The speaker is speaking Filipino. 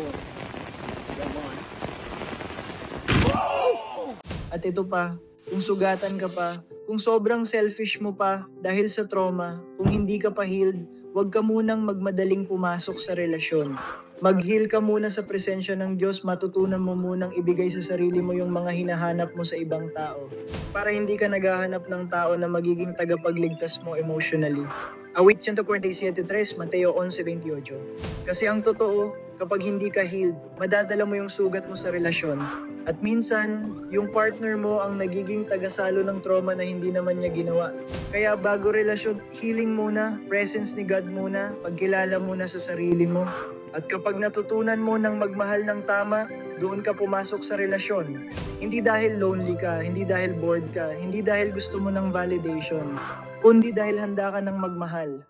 Come on. At ito pa, kung sugatan ka pa, kung sobrang selfish mo pa dahil sa trauma, kung hindi ka pa healed, huwag ka munang magmadaling pumasok sa relasyon. Mag-heal ka muna sa presensya ng Diyos, matutunan mo munang ibigay sa sarili mo yung mga hinahanap mo sa ibang tao. Para hindi ka naghahanap ng tao na magiging tagapagligtas mo emotionally. Awit 147, Mateo 11:28. Kasi ang totoo, kapag hindi ka healed, madadala mo yung sugat mo sa relasyon. At minsan, yung partner mo ang nagiging tagasalo ng trauma na hindi naman niya ginawa. Kaya bago relasyon, healing muna, presence ni God muna, pagkilala muna sa sarili mo. At kapag natutunan mo ng magmahal ng tama, doon ka pumasok sa relasyon. Hindi dahil lonely ka, hindi dahil bored ka, hindi dahil gusto mo ng validation, kundi dahil handa ka ng magmahal.